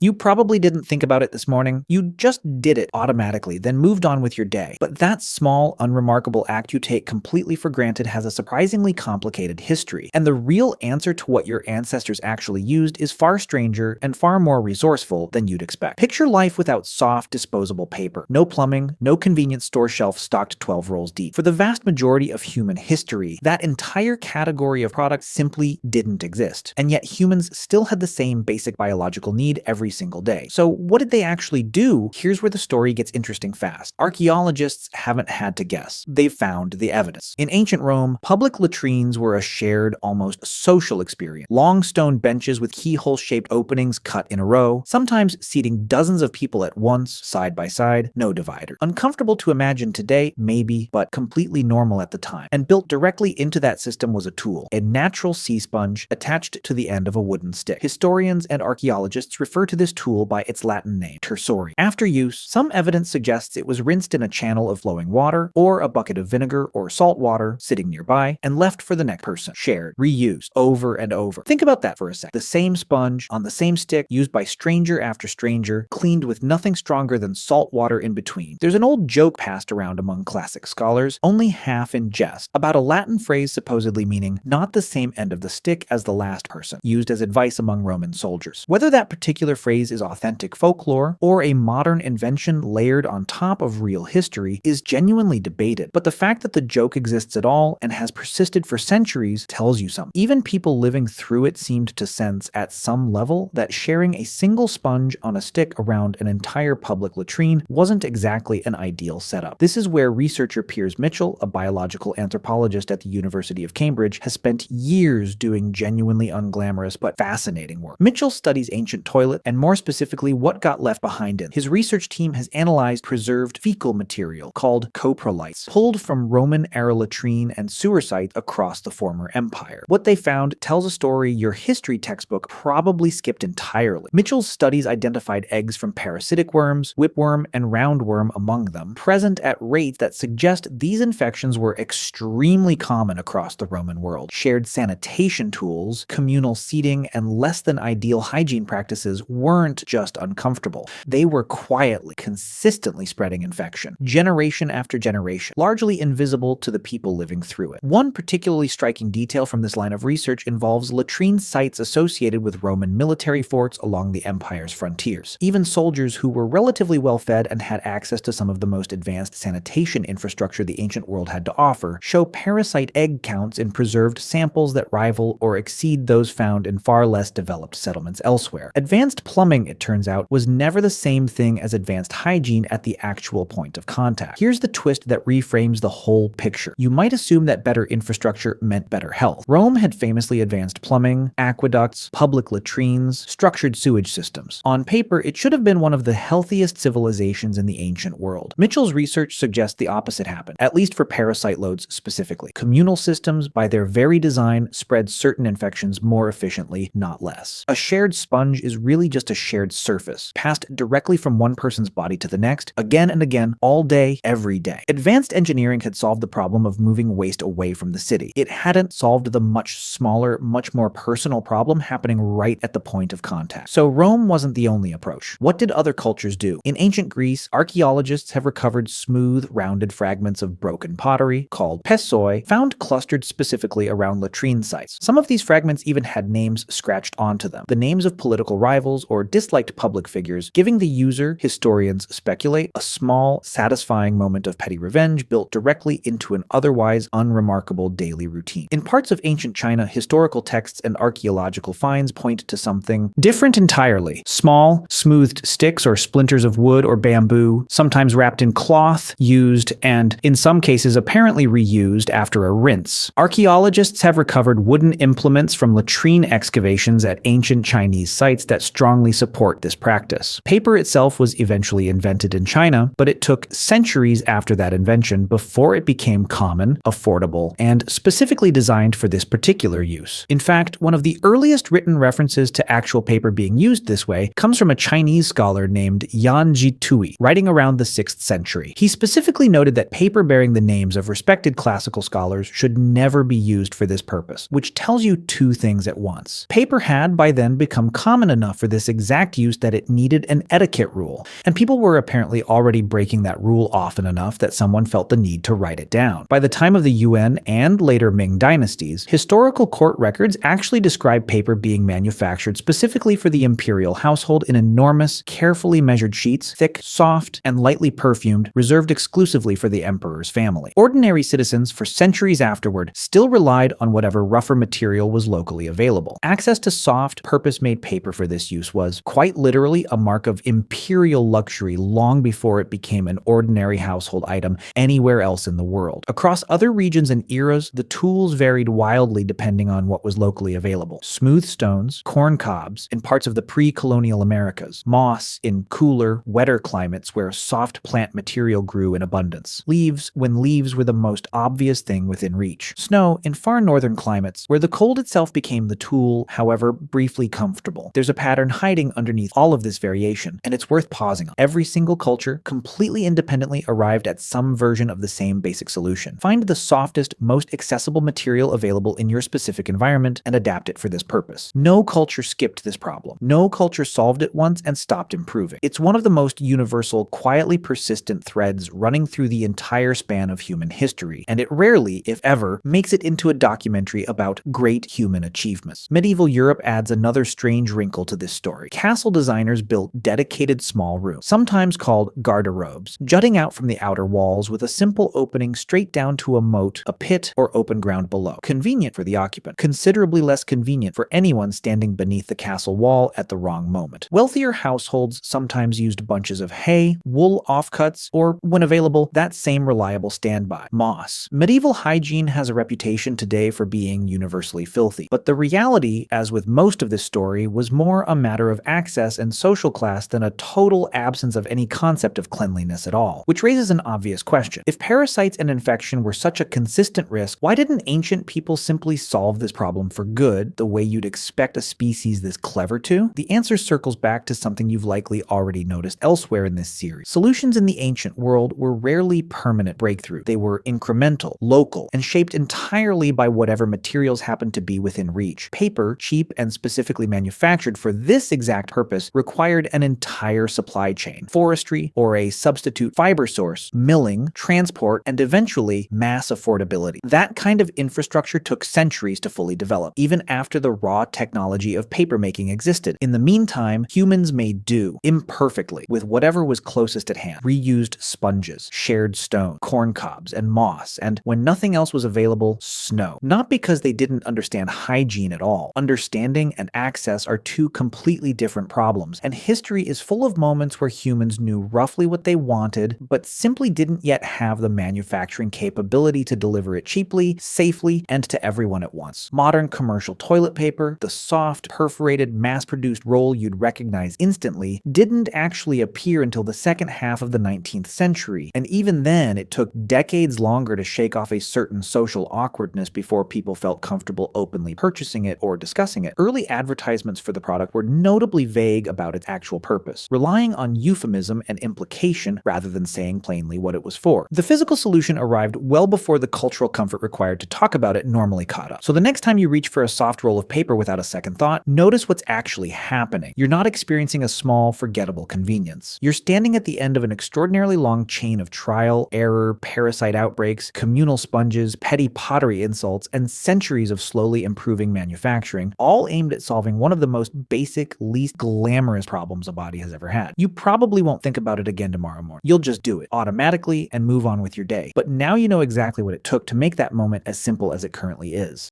You probably didn't think about it this morning. You just did it automatically, then moved on with your day. But that small, unremarkable act you take completely for granted has a surprisingly complicated history. And the real answer to what your ancestors actually used is far stranger and far more resourceful than you'd expect. Picture life without soft, disposable paper. No plumbing, no convenience store shelf stocked 12 rolls deep. For the vast majority of human history, that entire category of products simply didn't exist. And yet humans still had the same basic biological need every single day. So what did they actually do? Here's where the story gets interesting fast. Archaeologists haven't had to guess. They've found the evidence. In ancient Rome, public latrines were a shared, almost social experience. Long stone benches with keyhole-shaped openings cut in a row, sometimes seating dozens of people at once, side by side, no divider. Uncomfortable to imagine today, maybe, but completely normal at the time. And built directly into that system was a tool, a natural sea sponge attached to the end of a wooden stick. Historians and archaeologists refer to this tool by its Latin name, Tersorium. After use, some evidence suggests it was rinsed in a channel of flowing water, or a bucket of vinegar or salt water sitting nearby, and left for the next person. Shared, reused, over and over. Think about that for a sec. The same sponge, on the same stick, used by stranger after stranger, cleaned with nothing stronger than salt water in between. There's an old joke passed around among classic scholars, only half in jest, about a Latin phrase supposedly meaning not the same end of the stick as the last person, used as advice among Roman soldiers. Whether that particular phrase is authentic folklore or a modern invention layered on top of real history is genuinely debated, but the fact that the joke exists at all and has persisted for centuries tells you something. Even people living through it seemed to sense at some level that sharing a single sponge on a stick around an entire public latrine wasn't exactly an ideal setup. This is where researcher Piers Mitchell, a biological anthropologist at the University of Cambridge, has spent years doing genuinely unglamorous but fascinating work. Mitchell studies ancient toilet and more specifically what got left behind it. His research team has analyzed preserved fecal material called coprolites, pulled from Roman-era latrine and sewer sites across the former empire. What they found tells a story your history textbook probably skipped entirely. Mitchell's studies identified eggs from parasitic worms, whipworm, and roundworm among them, present at rates that suggest these infections were extremely common across the Roman world. Shared sanitation tools, communal seating, and less than ideal hygiene practices weren't just uncomfortable. They were quietly, consistently spreading infection, generation after generation, largely invisible to the people living through it. One particularly striking detail from this line of research involves latrine sites associated with Roman military forts along the empire's frontiers. Even soldiers who were relatively well-fed and had access to some of the most advanced sanitation infrastructure the ancient world had to offer show parasite egg counts in preserved samples that rival or exceed those found in far less developed settlements elsewhere. Advanced plumbing, it turns out, was never the same thing as advanced hygiene at the actual point of contact. Here's the twist that reframes the whole picture. You might assume that better infrastructure meant better health. Rome had famously advanced plumbing, aqueducts, public latrines, structured sewage systems. On paper, it should have been one of the healthiest civilizations in the ancient world. Mitchell's research suggests the opposite happened, at least for parasite loads specifically. Communal systems, by their very design, spread certain infections more efficiently, not less. A shared sponge is really just a shared surface, passed directly from one person's body to the next, again and again, all day, every day. Advanced engineering had solved the problem of moving waste away from the city. It hadn't solved the much smaller, much more personal problem happening right at the point of contact. So Rome wasn't the only approach. What did other cultures do? In ancient Greece, archaeologists have recovered smooth, rounded fragments of broken pottery, called pessoi, found clustered specifically around latrine sites. Some of these fragments even had names scratched onto them, the names of political rivals or disliked public figures, giving the user, historians speculate, a small, satisfying moment of petty revenge built directly into an otherwise unremarkable daily routine. In parts of ancient China, historical texts and archaeological finds point to something different entirely. Small, smoothed sticks or splinters of wood or bamboo, sometimes wrapped in cloth, used and, in some cases, apparently reused after a rinse. Archaeologists have recovered wooden implements from latrine excavations at ancient Chinese sites that strongly support this practice. Paper itself was eventually invented in China, but it took centuries after that invention before it became common, affordable, and specifically designed for this particular use. In fact, one of the earliest written references to actual paper being used this way comes from a Chinese scholar named Yan Jitui, writing around the 6th century. He specifically noted that paper bearing the names of respected classical scholars should never be used for this purpose, which tells you two things at once. Paper had by then become common enough for this this exact use that it needed an etiquette rule, and people were apparently already breaking that rule often enough that someone felt the need to write it down. By the time of the Yuan and later Ming dynasties, historical court records actually describe paper being manufactured specifically for the imperial household in enormous, carefully measured sheets, thick, soft, and lightly perfumed, reserved exclusively for the emperor's family. Ordinary citizens, for centuries afterward, still relied on whatever rougher material was locally available. Access to soft, purpose-made paper for this use was, quite literally, a mark of imperial luxury long before it became an ordinary household item anywhere else in the world. Across other regions and eras, the tools varied wildly depending on what was locally available. Smooth stones, corn cobs in parts of the pre-colonial Americas, moss in cooler, wetter climates where soft plant material grew in abundance, leaves when leaves were the most obvious thing within reach, snow in far northern climates where the cold itself became the tool, however briefly comfortable. There's a pattern hiding underneath all of this variation, and it's worth pausing on. Every single culture, completely independently, arrived at some version of the same basic solution. Find the softest, most accessible material available in your specific environment and adapt it for this purpose. No culture skipped this problem. No culture solved it once and stopped improving. It's one of the most universal, quietly persistent threads running through the entire span of human history, and it rarely, if ever, makes it into a documentary about great human achievements. Medieval Europe adds another strange wrinkle to this story. Castle designers built dedicated small rooms, sometimes called garderobes, jutting out from the outer walls with a simple opening straight down to a moat, a pit, or open ground below. Convenient for the occupant, considerably less convenient for anyone standing beneath the castle wall at the wrong moment. Wealthier households sometimes used bunches of hay, wool offcuts, or, when available, that same reliable standby, moss. Medieval hygiene has a reputation today for being universally filthy, but the reality, as with most of this story, was more a matter of access and social class than a total absence of any concept of cleanliness at all. Which raises an obvious question. If parasites and infection were such a consistent risk, why didn't ancient people simply solve this problem for good, the way you'd expect a species this clever to? The answer circles back to something you've likely already noticed elsewhere in this series. Solutions in the ancient world were rarely permanent breakthrough. They were incremental, local, and shaped entirely by whatever materials happened to be within reach. Paper, cheap and specifically manufactured for this exact purpose, required an entire supply chain. Forestry, or a substitute fiber source, milling, transport, and eventually mass affordability. That kind of infrastructure took centuries to fully develop, even after the raw technology of papermaking existed. In the meantime, humans made do, imperfectly, with whatever was closest at hand. Reused sponges, shared stone, corn cobs, and moss, and when nothing else was available, snow. Not because they didn't understand hygiene at all. Understanding and access are two completely different problems, and history is full of moments where humans knew roughly what they wanted, but simply didn't yet have the manufacturing capability to deliver it cheaply, safely, and to everyone at once. Modern commercial toilet paper, the soft, perforated, mass-produced roll you'd recognize instantly, didn't actually appear until the second half of the 19th century, and even then it took decades longer to shake off a certain social awkwardness before people felt comfortable openly purchasing it or discussing it. Early advertisements for the product were notably vague about its actual purpose, relying on euphemism and implication rather than saying plainly what it was for. The physical solution arrived well before the cultural comfort required to talk about it normally caught up. So the next time you reach for a soft roll of paper without a second thought, notice what's actually happening. You're not experiencing a small, forgettable convenience. You're standing at the end of an extraordinarily long chain of trial, error, parasite outbreaks, communal sponges, petty pottery insults, and centuries of slowly improving manufacturing, all aimed at solving one of the most basic, least glamorous problems a body has ever had. You probably won't think about it again tomorrow morning. You'll just do it automatically and move on with your day. But now you know exactly what it took to make that moment as simple as it currently is.